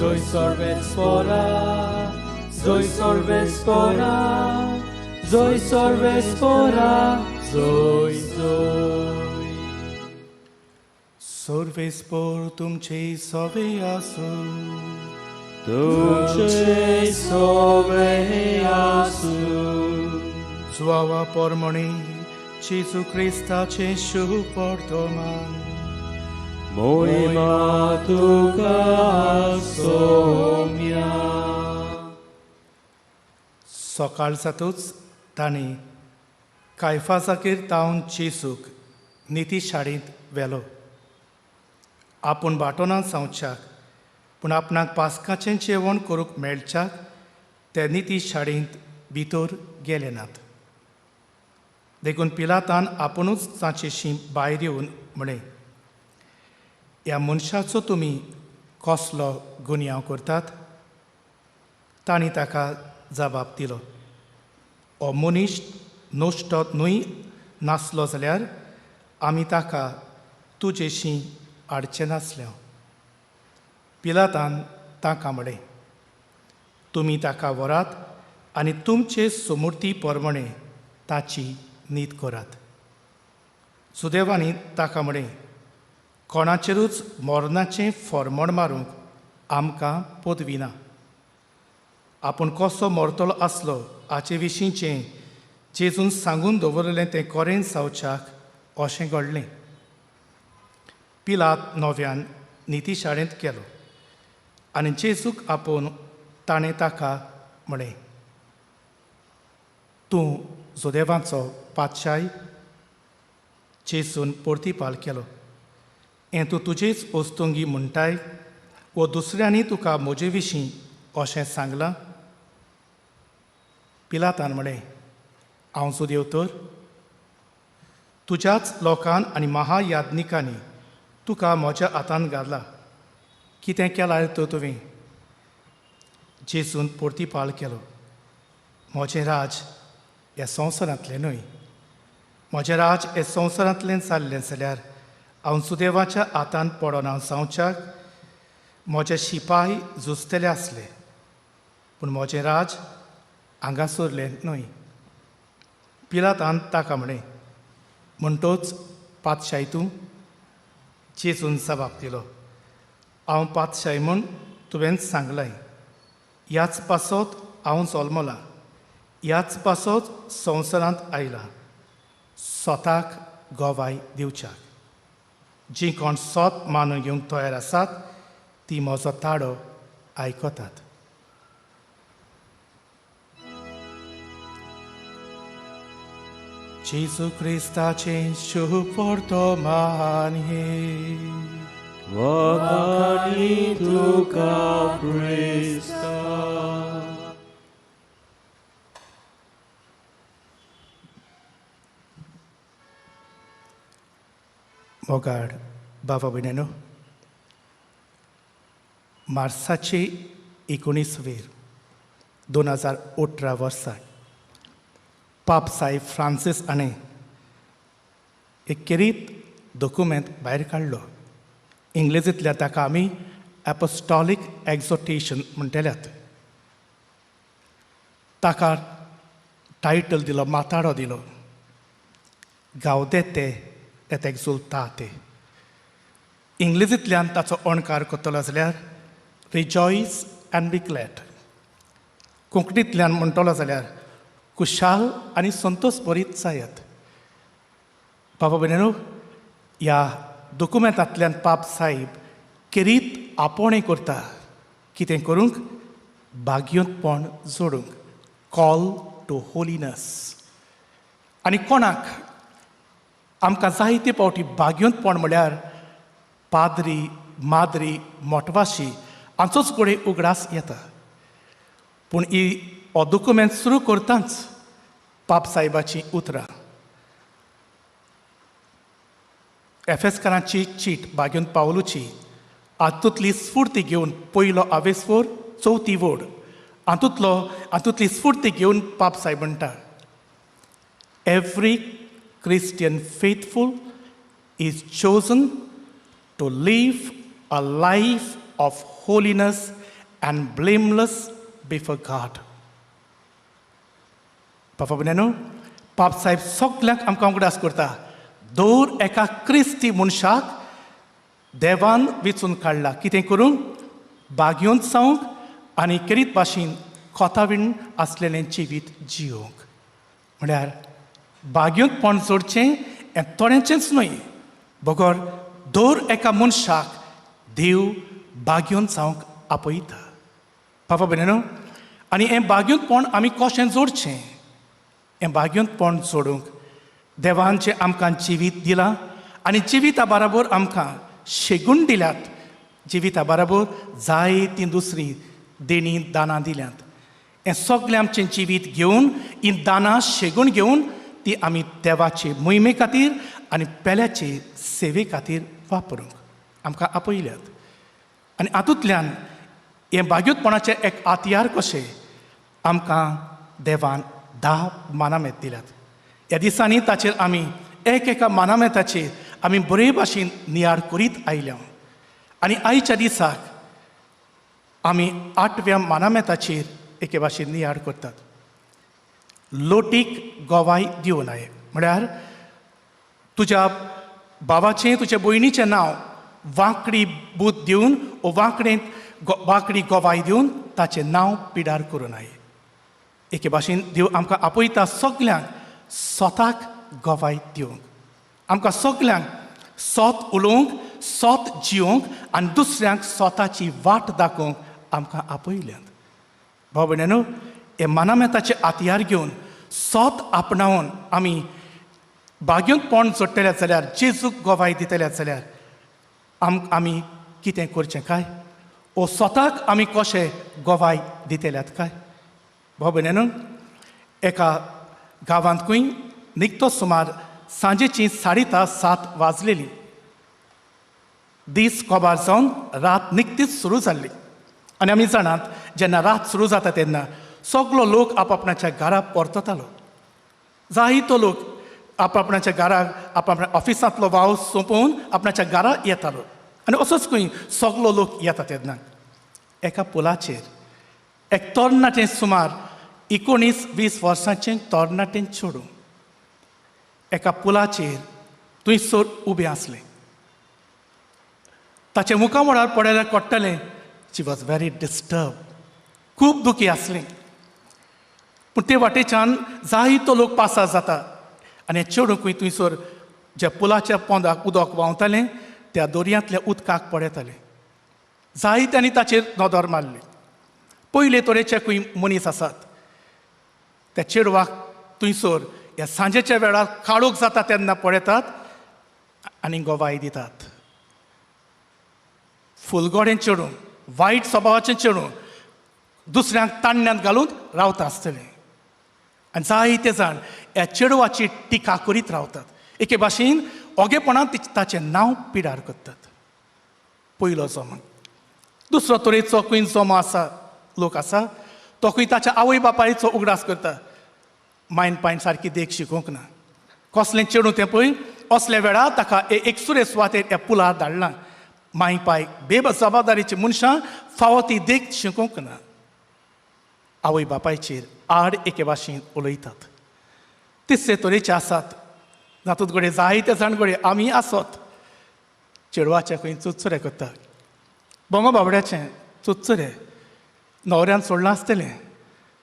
Zoe sorbet spora, Zoe sorbet spora, Zoe sorbet spora, Zoe, Zoe. Sorve spor तुमचे सवे आसू, तुमचे सोवे आसू. Zława pormoni, Jezu Chrystacie शुभ वर्तमान. Moima tuka somia. सकाळ जातूच तांणी कायफासागेर तावन जेसूक निती शाळेंत व्हेलो. आपूण बाटोना सांगच्याक पूण आपणाक पास्काचें जेवण करूंक मेळच्याक ते निती शाळेंत भितर गेले नात. देखून पिलातान आपुणूच ताचेशी भायर येवन म्हळें, ह्या मनशाचो तुमी कसलो गुन्यांव करतात? तांणी ताका जबाब दिलो, हो मनीस नश्ट न्हय नासलो जाल्यार आमी ताका तुजेशी हाडचें नासलें. पिलातान ताका म्हळें, तुमी ताका व्हरात आनी तुमचे सुमृती प्रमाणे ताची न्हीद करात. सुदैवानी ताका म्हळें, कोणाचेरूच मरणाचें फर्मण मारूंक आमकां पदवी ना. आपूण कसो मरतलो आसलो हाचे विशींचें जेजून सांगून दवरलें तें खरें जावच्याक अशें घडलें. पिलात नव्यान निती शाळेंत गेलो आनी जेजूक आपोवन ताणें ताका म्हळें, तूं जुदेवांचो पातशाय? जेजून परतीपाल केलो, हें तूं तुजेच ओस्तुंगी म्हणटाय वो दुसऱ्यांनी तुका म्हजे विशीं अशें सांगलां? पिलातान म्हळें, हांव सुदेव तर? तुज्याच लोकान आनी महायाज्ञिकांनी तुका म्हज्या हातांत घाला. कितें केलां तर तुवें? जेजून परतीपाल केलो, म्हजें राज ह्या संवसारांतलें न्हय. म्हजें राज हे संवसारांतलें जाल्लें जाल्यार हांव सुदैवाच्या हातांत पडना जावच्याक म्हजे शिपाय झुजतले आसले, पूण म्हजें राज हांगासरलें न्हय. पिलातान ताका म्हळें, म्हणटोच पातशाय तूं? जेजून जबाब दिलो, हांव पातशाय म्हूण तुवें सांगलां. ह्याच पासत हांव जल्मलां, ह्याच पासत संवसारांत आयलां, स्वताक गोवाय दिवच्याक. जीं कोण सोत मानून घेवंक तयार आसात ती म्हजो ताडो आयकतात. जेजू क्रिस्ताचें शुभ वर्तमान हे. Wakani tuka Krista. मोगाड बाबा भयणीनो, मार्चाचे 19 2018 वर्सा पाप साहेब फ्रांसीस हाणें एक केरीत डॉक्युमेंट भायर काडलो. इंग्लिजींतल्यान ताका आमी एपोस्टॉलीक एक्झोटेशन म्हणटल्यात. ताका टायटल दिलो, माताडो दिलो, गावदेते et exultate. इंग्लिजींतल्यान ताचो अणकार करतलो जाल्यार रिजॉयस एंड बी ग्लॅड. कोंकणींतल्यान म्हणटलो जाल्यार खुशाल आनी संतोश भरीत जायत. बाबा भयणीनो, ह्या डॉक्युमेंटांतल्यान पाप साहेब केरीत आपोवणें करता कितें करूंक? भाग्योतपण जोडूंक, कॉल टू होलिनस. आनी कोणाक? आमकां जायते फावटी भाग्योतपण म्हळ्यार पाद्री, माद्री, मोटवाशी हांचोच फुडें उगडास येता. पूण हो डॉक्युमेंट सुरू करताच पाप साहेबाची उतरां. एफेसकारांची चीट भाग्योन पावलुची हातूंतली स्फूर्ती घेवन पयलो आवेसवोर, चवथी वोड हातूंतली स्फूर्ती घेवन पाप साहेब म्हणटा, every Christian faithful is chosen to live a life of holiness and blameless before God. Papa Beneno, Pap Sahib soglank amka uगडास करता. दोर एका क्रिस्ती मनशाक देवान वेचून काडला. कितें करूं? बागयोंत जावंक आनी करीत भाशेन कोतावीण आसलेलें जिवीत जियोंक. म्हळ्यार बागयोंतपण जोडचें हें थोड्यांचेंच न्हय. बगोर दोर एका मनशाक देव बागयोंत जावंक आपयता. पापा भयणीनो, आनी हें बागयोंतपण आमी कशें जोडचें? हें बागयोंतपण जोडूंक देवान जें आमकां जिवीत दिलां आनी जिविता बराबर आमकां शेगून दिल्यात. जिविता बराबर जायतीं दुसरीं देणी दानां दिल्यात. हें सगळें आमचें जिवीत घेवन हीं दानां शेगून घेवन ती आमी देवाचे मोहिमे खातीर आनी पेल्याचे सेवे खातीर वापरूंक आमकां आपयल्यात. आनी हातूंतल्यान हें बागयोतपणाचें एक हातयार कशें आमकां देवान 10 मानामेत दिल्यात. ह्या दिसांनी ताचेर आमी एका मानामेताचेर आमी बरे भाशेन नियाळ करीत आयल्या. आनी आयच्या दिसाक आमी 8व्या मानामेताचेर एके भाशेन नियाळ करतात. लोटीक गोवाय दिवं नये. म्हळ्यार तुज्या बाबाचें तुज्या भयणीचें नांव वांकडी बूत दिवन वो वांकडी गोवाय दिवन ताचें नांव पिड्यार करूं नये. एके भाशेन देव आमकां आपयता सगल्यांक स्वताक गोवाय दिवंक. आमकां सगल्यांक सोत उलोवंक, सोत जिवंक आनी दुसऱ्यांक स्वताची वाट दाखोवंक आमकां आपयल्यात. भाव भयणीनो, हे मानामेताचे हातयार घेवन सोत आपणावन आमी बागयोंतपण जोडटले जाल्यार, जेजूक गोवाय दितले जाल्यार आमी कितें करचें काय? वो स्वताक आमी कशें गोवाय दितल्यात काय? भाव भयणीनो, एका गांवांत खंय निकतो सुमार सांजेची 6:30 वाजलेली. दीस कोबार जावन रात निकतीच सुरू जाल्ली. आनी आमी जाणात जेन्ना रात सुरू जाता तेन्ना सगलो लोक आपआपणाच्या घरा परततालो. जायतो लोक आपआपणाच्या घराक आपआपल्या ऑफिसांतलो वाव सोंपोवन आपणाच्या घरा येतालो. आनी असोच खंय सगलो लोक येता तेन्ना एका पुलाचेर एक तरणाटें सुमार 19-20 वर्सांचें तरणाटें चेडूं एका पुलाचेर थंयसर उबें आसलें. ताच्या मुखा म्हळ्यार पडल्यार कळटलें शी वॉज व्हेरी डिस्टर्ब. खूब दुखी आसलें. पूण ते वाटेच्यान जायतो लोक पासार जाता आनी हें चेडूंकूय थंयसर ज्या पुलाच्या पोंदाक उदक व्हांवतालें त्या दर्यांतल्या उदकाक पडयतालें. जायत्यांनी ताचेर नदर मारली. पयले तरेचे खंय मनीस आसात. त्या चेडवाक थंयसर ह्या सांजेच्या वेळार काळोख जाता तेन्ना पळयतात आनी गोवाय दितात. फुलगोडें चेडूं, वायट स्वभावाचें चेडूं दुसऱ्यांक ताणण्यांत घालून रावता आसतलें. आनी जायते जाण ह्या चेडवाची टिका करीत रावतात. एके भाशेन ओगेपणान ताचें नांव पिड्यार करतात. पयलो जमो. दुसरो तरेचो खंय जमो आसा, लोक आसा, तो खंय ताच्या आवय बापायचो उगडास करता. मायन पायन सारकी देख शिकोवंक ना. कसलें चेडूं तें पळय, असल्या वेळार ताका एकसुरे सुवातेर ह्या पुलार धाडलां. माय पाय बेजबाबदारीची मनशां फावो ती देख शिकोवंक ना. आवय बापायचेर आड एके भाशेन उलयतात. तिसरे तरेचे आसात. जातूंत घडये जायते जाण घडये आमी आसत चेडवाचें खंय चुचुरें करता. बोंगो बाबड्याचें चुचुरें न्हवऱ्यान सोडलां आसतलें.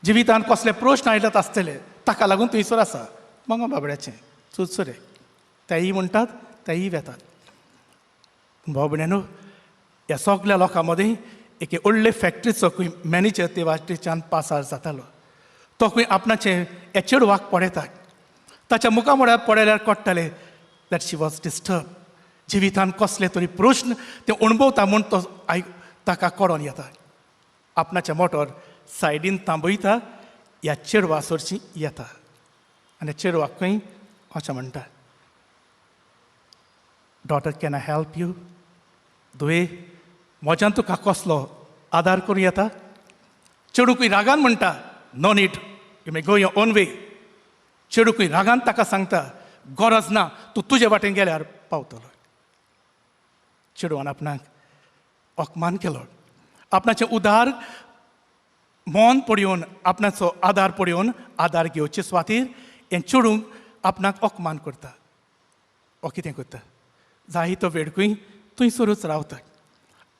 जिवितांत कसले प्रश्न आयल्यात आसतले, ताका लागून थंयसर आसा. बोंगो बाबड्याचें चुचुरें. तेयी म्हणटात, तेयी वेतात. भाव भयणीनो, ह्या सगळ्या लोकां मदीं एके व्हडले फॅक्टरीचो खंय मॅनेजर ते वाटेच्यान पासार जातालो. तो खंय आपणाचें ह्या चेडवाक पळयता. ताच्या मुखा म्हळ्यार पळयल्यार कळटलें दॅट शी वॉज डिस्टर्ब. जिवितांत कसले तरी प्रश्न ते अणभवता म्हूण तो ताका कळोन येता. आपणाचें मोटोर सायडीन थांबयता, ह्या चेडवा सरशीं येता आनी चेडवाक खंय अशें म्हणटा, daughter can I help you? धुवे, म्हज्यान तुका कसलो आदार करूं येता? चेडूकूय रागान म्हणटा, no need, you may go your own way. चेडूकूय रागान ताका सांगता, गरज ना, तूं तुजे वाटेन गेल्यार पावतलो. चेडवान आपणाक अपमान केलो आपणाचें उदार मन पळोवन आपणाचो आदार पळोवन आदार घेवचे सुवातेर हें चेडूंक आपणाक ओकमान करता वो कितें करता जाय तो वेळकूय थंयसरूच रावता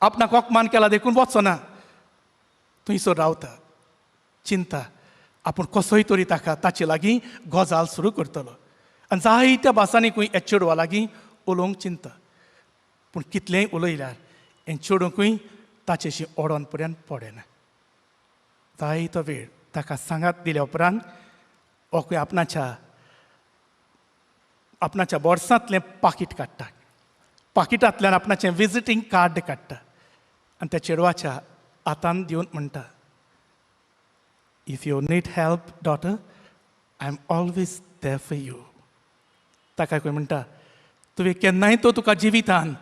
आपणाक ओकमान केला देखून वचना थंयसर रावता चिंता आपूण कसोय तरी ताचे लागीं गजाल सुरू करतलो आनी जायत्या भासांनीकूय हे चेडवा लागीं उलोवंक चिंता पूण कितलेंय उलयल्यार हें चेडूंकूय ताचेशी ओडोन पर्यंत पडना जायतो वेळ ताका सांगात दिल्या उपरांत ओकूय आपणाच्या बोर्सांतलें पाकीट काडटा पाकिटांतल्यान आपणाचें विजिटींग कार्ड काडटा आनी त्या चेडवाच्या हातांत दिवन म्हणटा if you need help daughter I am always there for you ताका खंय म्हणटा तुवें केन्नाय तो तुका जिवितान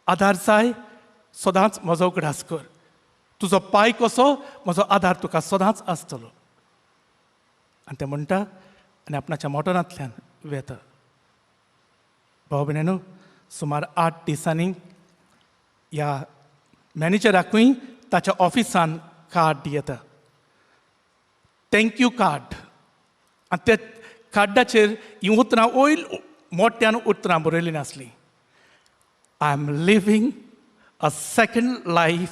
आदार जाय सदांच म्हजो उगडास कर तुजो पांय कसो म्हजो आदार तुका सदांच आसतलो आनी तें म्हणटा आनी आपणाच्या मोटरांतल्यान वेता भाव भयणीनो सुमार 8 दिसांनी ह्या मॅनेजराकूय ताच्या ऑफिसान कार्ड येता थँक्यू कार्ड आनी त्या कार्डाचेर हीं उतरां वयर मोट्यान उतरां बरयल्लीं नासलीं I am living a second life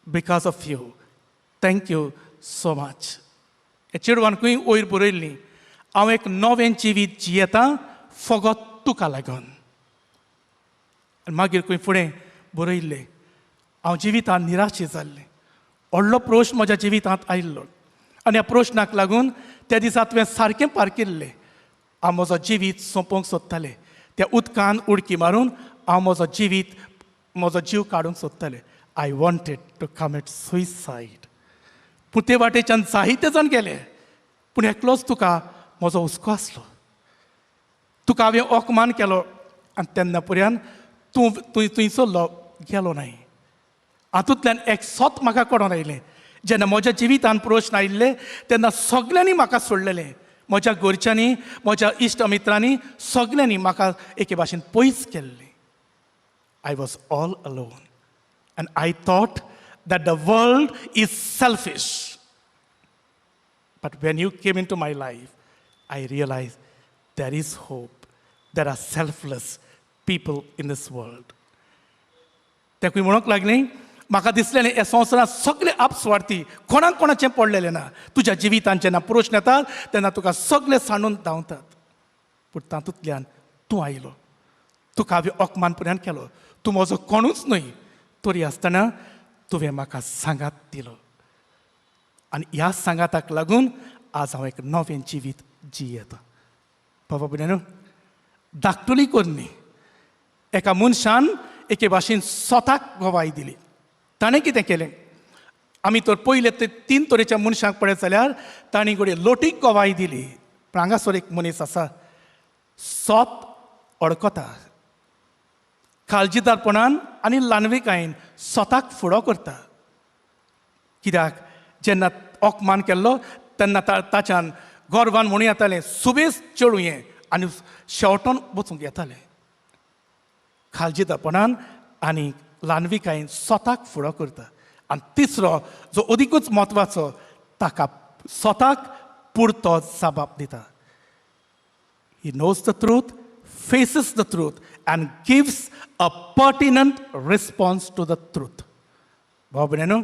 because of you thank you so much हे चेडवानकूय वयर बरयल्लीं हांव एक नवें जिवीत जियेतां फकत तुका लागून आनी मागीर खंय फुडें बरयल्लें हांव जिवितांत निराशें जाल्लें व्हडलो प्रश्न म्हज्या जिवितांत आयिल्लो आनी ह्या प्रश्नाक लागून त्या दिसा तुवें सारकें पार केल्लें हांव म्हजो जिवीत सोंपोवंक सोदतालें त्या उदकान उडकी मारून हांव म्हजो जीव काडूंक सोदतालें I wanted to commit suicide पूण ते वाटेच्यान जायते जाण गेले पूण एकलोच तुका म्हजो हुस्को आसलो तुका हांवें ओकमान केलो आनी तेन्ना पर्यंत तूं थंयसरलो गेलो नाय हातूंतल्यान एक सोत म्हाका कळोन आयलें जेन्ना म्हज्या जिवितांत प्रश्न आयिल्ले तेन्ना सगल्यांनी म्हाका सोडलेलें म्हज्या घरच्यांनी म्हज्या इश्ट मित्रांनी सगल्यांनी म्हाका एके भाशेन पयस केल्लें I was all alone and I thought that the world is selfish but when you came into my life I realise there is hope there are selfless people in this world तेकूय म्हणूंक लागलीं म्हाका दिसलेलें हे संवसारांत सगळे आपस्वार्थी कोणाक कोणाचें पडलेलें ना तुज्या जिवितांत जेन्ना प्रश्न येतात तेन्ना तुका सगळे सांडून धांवतात पूण तातूंतल्यान तूं आयलो तुका हांवें ओकमान पर्यंत केलो तूं म्हजो कोणूच न्हय तरी आसतना तुवें म्हाका सांगात दिलो आनी ह्या सांगाताक लागून आज हांव एक नवें जिवीत जियेता बाबा भयणीनो धाकटुली कोन्नी एका मनशान एके भाशेन स्वताक गोवाई दिली ताणें कितें केलें आमी तर पयले ते 3 तरेच्या मनशांक पळयत जाल्यार तांणी घडये लोटीक गोवाई दिली पूण हांगासर एक मनीस आसा सोत अडकता काळजीदारपणान आनी ल्हानविकायेन स्वताक फुडो करता कित्याक जेन्ना ओकमान केल्लो तेन्ना ताच्यान गोरवान म्हणून येतालें सुबेज चेडूं आनी शेवटोन वचूंक येतालें काळजीदारपणान आनी ल्हानविकायेन स्वताक फुडो करता आनी तिसरो जो अदिकूच म्हत्वाचो ताका स्वताक पुरतो जबाब दिता he knows the truth faces the truth and gives a pertinent response to the truth भाव भयणीनो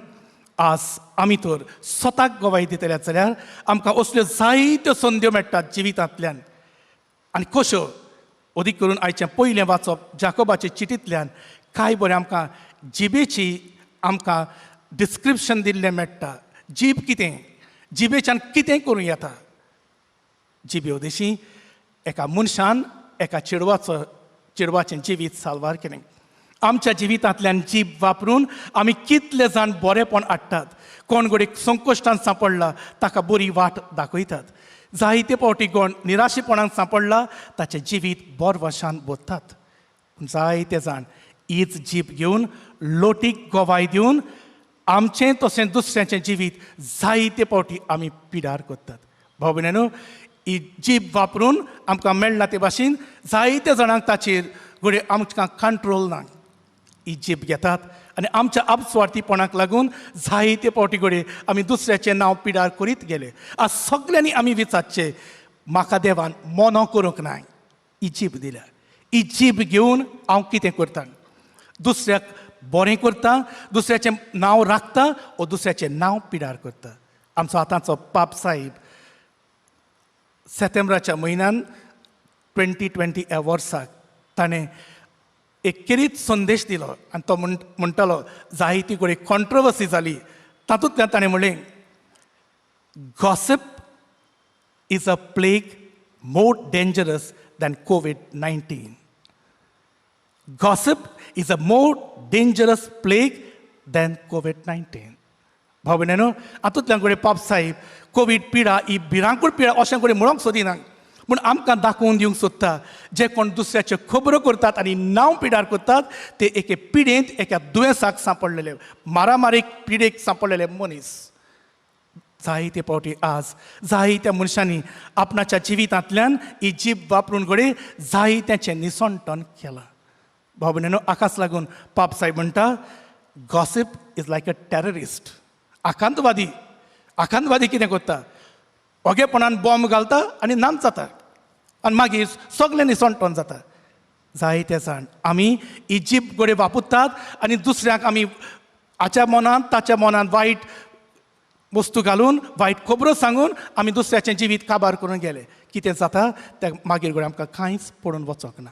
आज आमी तर स्वताक गोवाई दितले जाल्यार आमकां असल्यो जायत्यो संद्यो मेळटात जिवितांतल्यान आनी कश्यो अदीक करून आयचें पयलें वाचप जाकोबाचे चिटींतल्यान कांय बरें आमकां जिबेची आमकां डिस्क्रिप्शन दिल्लें मेळटा जीब कितें जिबेच्यान कितें करूं येता जिबे उदेशी एका मनशान एका चेडवाचें जिवीत साल्वार केलें आमच्या जिवितांतल्यान जीब वापरून आमी कितले जाण बरेपण हाडटात कोण घडये संकश्टांत सांपडला ताका बरी वाट दाखयतात जायते फावटी कोण निराशेपणांत सांपडला ताचें जिवीत बरे वशान बोदतात जायते जाण हीच जीब घेवन लोटीक गोवाई दिवन आमचें तशें दुसऱ्याचें जिवीत जायते फावटी आमी पिडार करतात भाव भयणीनो ही जीब वापरून आमकां मेळना ते भाशेन जायत्या जाणांक ताचेर घडये आमकां कंट्रोल ना इजिप्त घेतात आनी आमच्या आपस्वार्थीपणाक लागून जायते पावटी घडये आमी दुसऱ्याचें नांव पिडार करीत गेले. आज सगल्यांनी आमी विचारचें, म्हाका देवान मोनो करूंक नाय, इजिप्त दिल्या. इजिप्त घेवन हांव कितें करतां? दुसऱ्याक बरें करता, दुसऱ्याचें नांव राखता वो दुसऱ्याचें नांव पिडार करता. आमचो आतांचो पाप साहेब सप्टेंबराच्या म्हयन्यान 2020 ह्या वर्साक ताणें एक किरीत संदेश दिलो आनी तो म्हणटालो, जायती कडेन कॉन्ट्रोवर्सी जाली. तातूंतल्यान ताणें म्हणलें, gossip is a plague more dangerous than COVID-19. Gossip is a more dangerous plague than COVID-19. भाव भयणीनो, हातूंतल्यान घडये पाप साहेब कोवीड पिडा ही भिरांकूळ पिडा अशें घडये म्हणूंक सोदिना, पूण आमकां दाखोवन दिवंक सोदता, जे कोण दुसऱ्याच्यो खबरो करतात आनी नांव पिडार करतात ते एके पिडेंत एका दुयेंसाक सांपडलेले, मारामारीक पिडेक सांपडलेले मनीस. जायते पावटी आज जायत्या मनशांनी आपणाच्या जिवितांतल्यान ही जीब वापरून घडये जायत्याचें निसंटन केलां. भाव भयणीनो, हाकाच लागून पाप साहेब म्हणटा, gossip is like a terrorist. आकांतवादी कितें करता? ओगेपणान बॉम्ब घालता आनी नाच जाता आनी मागीर सगळें निसंटन जाता. जायते जाण आमी इजिप्त घडये वापरतात आनी दुसऱ्याक आमी हाच्या मनांत ताच्या मनांत वायट वस्तू घालून वायट खबरो सांगून आमी दुसऱ्याचें जिवीत काबार करून गेले. कितें जाता तें मागीर घडये आमकां कांयच पडून वचोंक ना.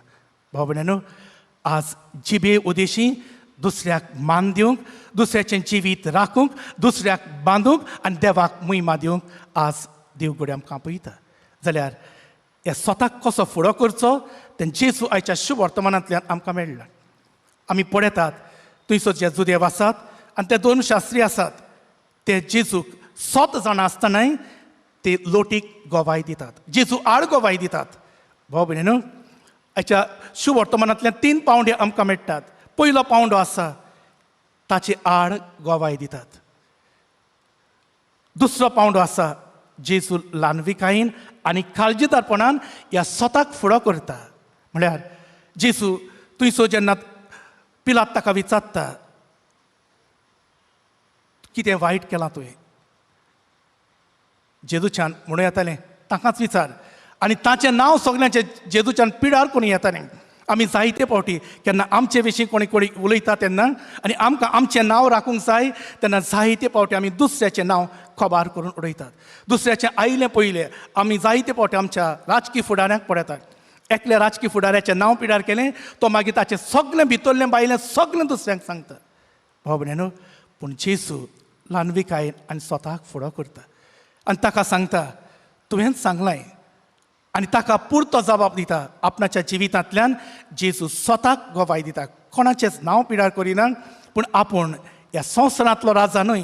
भाव भयणीनो, आज जिबे उदेशी दुसऱ्याक मान दिवंक, दुसऱ्याचें जिवीत राखूंक, दुसऱ्याक बांदूंक आनी देवाक महिमा दिवंक आज देव घडये आमकां आपयता. जाल्यार हे स्वताक कसो फुडो करचो तें जेजू आयच्या शुभ वर्तमानांतल्यान आमकां मेळ्ळां. आमी पळयतात थंयसर जे जुदेव आसात आनी ते 2 शास्त्री आसात, ते जेजूक 7 जाणां आसतनाय ते लोटीक गोवाय दितात, जेजू आड गोवाय दितात. भाव भयणीनो, हाच्या शुभ वर्तमानांतल्यान 3 पावंडे आमकां मेळटात. पयलो पावंडो आसा ताचे आड गोवाय दितात. दुसरो पावंडो आसा जेजू ल्हानविकायेन आनी काळजीदारपणान ह्या स्वताक फुडो करता. म्हळ्यार जेजू थंयसर जेन्ना पिलात ताका विचारता, कितें वायट केलां तुवें? जेजूच्यान म्हणूं येतालें, ताकाच विचार. आनी ताचें नांव सगळ्यांचें जेजूच्यान पिडार करून येतालें. आमी जायते फावटी केन्ना आमचे विशीं कोणी उलयता तेन्ना आनी आमकां आमचें नांव राखूंक जाय तेन्ना जायते फावटी आमी दुसऱ्याचें नांव खबार करून उडयतात. दुसऱ्याचें आयलें पयलें आमी जायते फावटी आमच्या राजकीय फुडाऱ्यांक पळयतात. एकल्या राजकीय फुडाऱ्याचें नांव पिडार केलें तो मागीर ताचें सगळें भितरलें भायलें सगळें दुसऱ्यांक सांगता. भाव भयणीनो, पूण जेजू ल्हानविकायेन आनी स्वताक फुडो करता आनी ताका सांगता, तुवेंच सांगलां, आनी ताका पुरतो जबाब दिता. आपणाच्या जिवितांतल्यान जेजू स्वताक गोवाय दिता, कोणाचेंच नांव पिडार करिना, पूण आपूण ह्या संवसारांतलो राजा न्हय,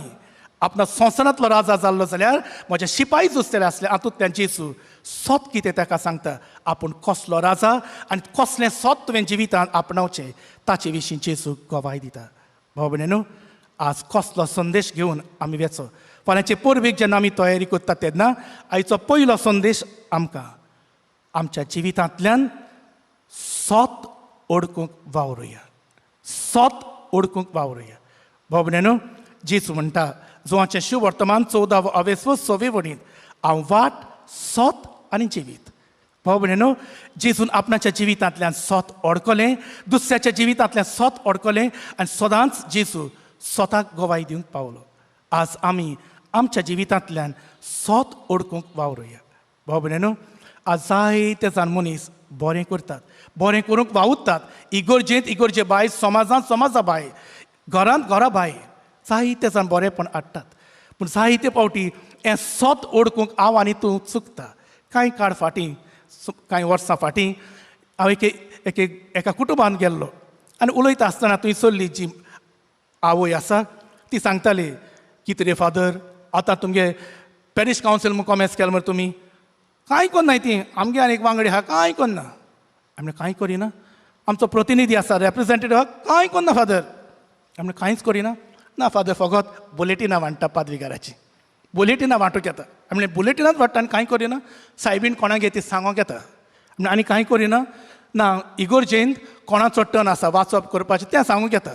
आपणा संवसारांतलो राजा जाल्लो जाल्यार म्हजे शिपाई जुंचलेले आसले, हातूंतल्यान जेजू सोत कितें ताका सांगता, आपूण कसलो राजा आनी कसलें सोत तुवें जिवितांत आपणावचें ताचे विशीं जेजू गोवाय दिता. भाव भयणीनो, आज कसलो संदेश घेवन आमी वेचो? फाल्यांचे परबेक जेन्ना आमी तयारी करतात तेन्ना आयचो पयलो संदेश आमकां आमच्या जिवितांतल्यान सोत ओडकूंक वावरुया. सोत ओडकूंक वावरुया. भाव भयणीनो, जेजू म्हणटा जोआचें शुभ वर्तमान 14 अवेस्व 6 वणींत, हांव वाट, सोत आनी जिवीत. भाव भयणीनो, जेजून आपणाच्या जिवितांतल्यान सोत ओडकलें, दुसऱ्याच्या जिवितांतल्यान सोत ओडकलें आनी सदांच जेजू स्वताक गोवाय दिवंक पावलो. आज आमी आमच्या जिवितांतल्यान सोत ओडकूंक वावरुया. भाव भयणीनो, आज जायते जाण मनीस बरें करतात, बरें करूंक वावुरतात. इगर्जेंत भायर, समाजांत समाजा भायर, घरांत घरा भायर जायते जाण बरेंपण हाडटात. पूण जायते फावटी हें सोत ओडकूंक हांव आनी तूं चुकता. कांय काळ फाटीं, कांय वर्सां फाटीं हांव एका कुटुंबान गेल्लो आनी उलयता आसतना थंय चल्ली जी आवय आसा ती सांगताली, कितें रे फादर, आतां तुमगे पॅरिश कावन्सील कॉमेस केलें मरे तुमी? कांय करनाय ती, आमगे आनी एक वांगडी आहा कांय करना. आमी कांय करिना. आमचो प्रतिनिधी आसा, रेप्रेजेंटेटीव आहा, कांय करना फादर. आमी कांयच करिना. ना फादर, फकत बुलेटिनां वांटटा पाद्रीगाराची, बुलेटिनां वांटूंक येता. आमी बुलेटिनांच वाडटा आनी कांय करिना. सायबीण कोणाक ती सांगोंक येता आनी कांय करिना. ना इगर्जेंत कोणाचो टर्न आसा वाचप करपाचें तें सांगूंक येता.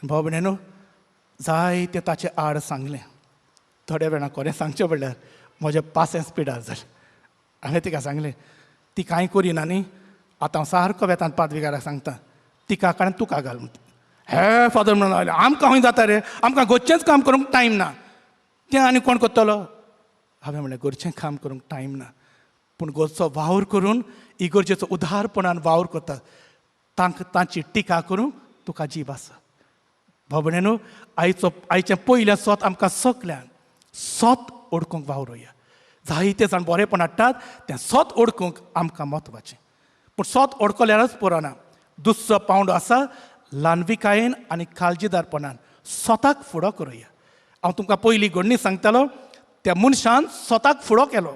भाव भयणीनो, जायते ताचे आड सांगलें. थोड्या वेळा खरें सांगचें म्हणल्यार म्हजें पासियेंस पिड्डार जालें. हांवें तिका सांगलें, ती कांय करिना न्ही, आतां हांव सारको वेतान पाद्विकाराक सांगता, तिका कारण तुका घाल म्हणटा. हे फादर म्हणून आमकां खंय जाता रे, आमकां घरचेंच काम करूंक टायम ना, तें आनी कोण करतलो. हांवें म्हणलें घरचें काम करूंक टायम ना, पूण घरचो वावर करून इगर्जेचो उदारपणान वावर करता तांची टिका करूंक तुका जीव आसा. भाव भयणीनो, आयचें पयलें सोत आमकां सगल्यांक सोत ओडकूंक वावरुया. जायते जाण बरेंपण हाडटात, तें सोत ओडकूंक आमकां म्हत्वाचें. पूण सोत ओडकल्यारच पुरोना. दुसरो पावंडो आसा ल्हानविकायेन आनी काळजीदारपणान स्वताक फुडो करुया. हांव तुमकां पयलीं घडणी सांगतालो, त्या मनशान स्वताक फुडो केलो,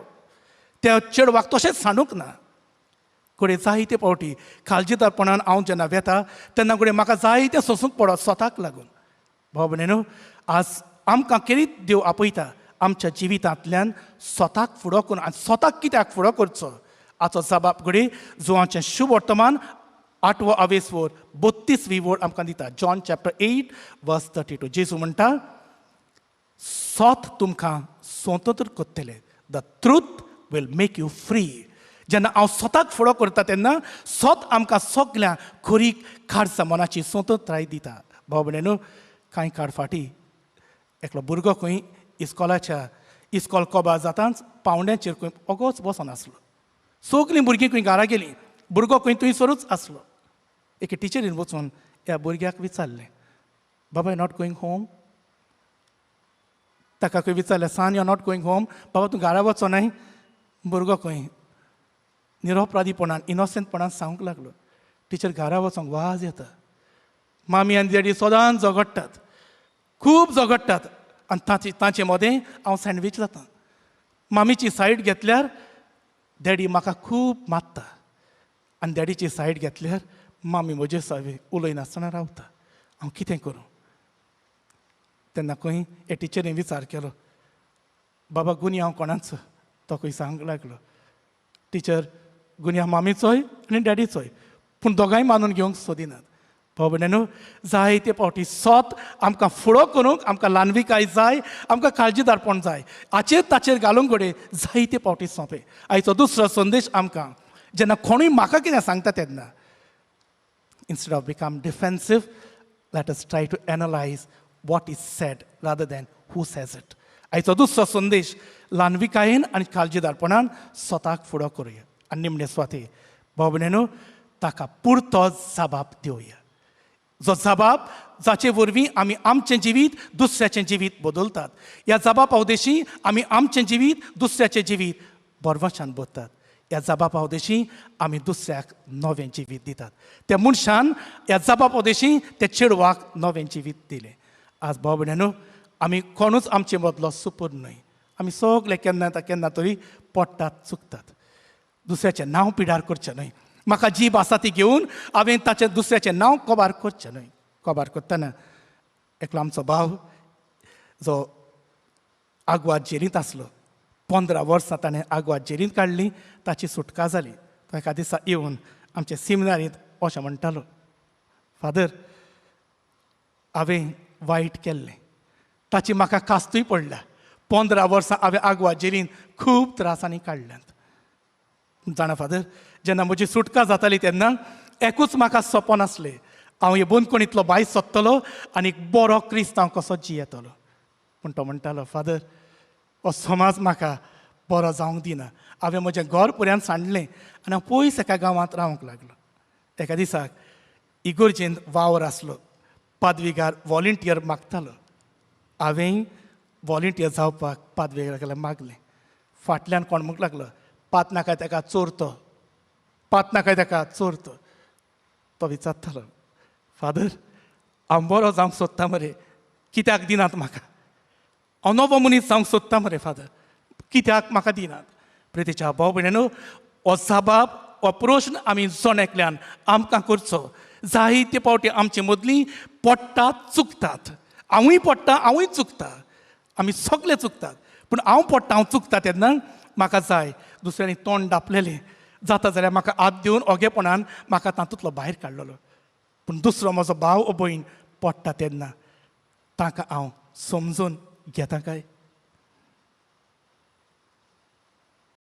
त्या चेडवाक तशेंच सांडूंक ना. घडये जायते फावटी काळजीदारपणान हांव जेन्ना वेता तेन्ना घडये म्हाका जायतें सोंसूंक पडत स्वताक लागून. भाव भयणीनो, आज आमकां कितें देव आपयता आमच्या जिवितांतल्यान स्वताक फुडो करून, आनी स्वताक कित्याक फुडो करचो हाचो जबाब घडये जुवांचें शुभ वर्तमान 8वो अवेसवोर 32वी वोड आमकां दिता. John chapter 8 verse 32. जेजू म्हणटा, सोत तुमकां स्वतंत्र करतले. The truth will make you free. जेन्ना हांव स्वताक फुडो करता तेन्ना सोत आमकां सगल्यांक खरी खाडसा मनाची स्वतंत्राय दिता. भाव भयणीनो, कांय काळ फाटीं एकलो भुरगो खंय इस्कॉल कोबा जाताच पावंड्याचेर खंय ओगोच बसून आसलो. सगलीं भुरगीं खंय घरा गेलीं, भुरगो खंय थंयसरूच आसलो. एके टिचरीन वचून ह्या भुरग्याक विचारलें, बाबा, यू नॉट गोईंग होम? ताका खंय विचारलें, son, you are not going home? बाबा, तूं घरा वचो नाय? भुरगो खंय निरपराधीपणान इनोसंटपणान सांगूंक लागलो, टिचर, घरा वचोंक वाज येता. मामी आनी डॅडी सदांच झगडटात, खूब झगडटात, आनी तांचे मदें हांव सँडवीच जाता. मामीची सायड घेतल्यार डॅडी म्हाका खूब मारता, आनी डॅडीची सायड घेतल्यार मामी म्हजे सावे उलयनासतना रावता. हांव कितें करूं? तेन्ना खंय हे टिचरीन विचार केलो, बाबा, गुन्यांव हांव कोणाचो? तो खंय सांगूंक लागलो, टिचर, गुन्यांव मामीचोय आनी डॅडीचोय, पूण दोगांय मानून घेवंक सोदिनात. भाव भयणीनो, जायते फावटी सोत आमकां फुडो करूंक आमकां ल्हानविकाय जाय, आमकां काळजीदारपण जाय. हाचेर ताचेर घालूंक घडये जायते फावटी सोंपें. आयचो दुसरो संदेश आमकां, जेन्ना कोणूय म्हाका कितें सांगता तेन्ना, instead of become defensive, let us try to analyze what is said rather than who says it. आयचो दुसरो संदेश, ल्हानविकायेन आनी काळजीदारपणान स्वताक फुडो करुया. आनी निमणे स्वाती, भाव भयणीनो, ताका पुरतो जबाब दिवया. जो जबाब जाचे वरवीं आमी आमचें जिवीत दुसऱ्याचें जिवीत बदलतात. ह्या जबाबा उद्देशी आमी आमचें जिवीत दुसऱ्याचें जिवीत बरवशान बदतात. ह्या जबाबा उद्देशी आमी दुसऱ्याक नवें जिवीत दितात. त्या मनशान ह्या जबाबा उद्देशी त्या चेडवाक नवें जिवीत दिलें. आज भाव भयणीनो, आमी कोणूच आमचे मदलो सुपूर न्हय. आमी सगळे केन्ना तरी पडटात, चुकतात. दुसऱ्याचें नांव पिड्यार करचें न्हय. म्हाका जीब आसा ती घेवन हांवें ताचें दुसऱ्याचें नांव कोबार करचें न्हय. कोबार करतना एकलो आमचो भाव, जो आग्वाद जेलींत आसलो, 15 वर्सां ताणें आग्वाद जेलींत काडली, ताची सुटका जाली. तो एका दिसा येवन आमचे सेमिनारींत अशें म्हणटालो, फादर, हांवें वायट केल्लें, ताची म्हाका कास्तूय पडल्या. 15 वर्सां हांवें आग्वाद जेलींत खूब त्रासांनी काडल्यात. जाणा फादर, जेन्ना म्हजी सुटका जाताली तेन्ना एकूच म्हाका सपन आसलें, हांव हे बंदखणींतलो भायर सरतलो आनी बरो क्रिस्तांव कसो जियेतलो. पूण तो म्हणटालो, फादर, हो समाज म्हाका बरो जावंक दिना. हांवें म्हजें घर पुऱ्यान सांडलें आनी हांव पयस एका गांवांत रावंक लागलो. एका दिसाक इगर्जेंत वावर आसलो, पाद्विकार वॉलंटियर मागतालो. हांवें वॉलंटियर जावपाक पाद्विकाराक मागलें. फाटल्यान कोण म्हणूंक लागलो, पात नाका ताका चोरतो, पात नाका ताका चोरतो. तो विचारतालो, फादर, हांव बरो जावंक सोदता मरे, कित्याक दिनात म्हाका? हांव नवो मनीस जावंक सोदता मरे फादर, कित्याक म्हाका दिनात? प्रितीच्या भाव भयणीनो, हो जबाब, हो प्रश्न आमी जण एकल्यान आमकां करचो. जायते फावटी आमचे मदलीं पडटात, चुकतात. हांवूय पडटा, हांवूय चुकता, आमी सगळे चुकतात. पूण हांव पडटा, हांव चुकता तेन्ना म्हाका जाय दुसऱ्यांनी तोंड धापलेलें जाता जाल्यार म्हाका आत दिवन ओगेपणान म्हाका तातूंतलो भायर काडलेलो. पूण दुसरो म्हजो भाव ओ भयण पडटा तेन्ना ताका हांव समजून घेता काय?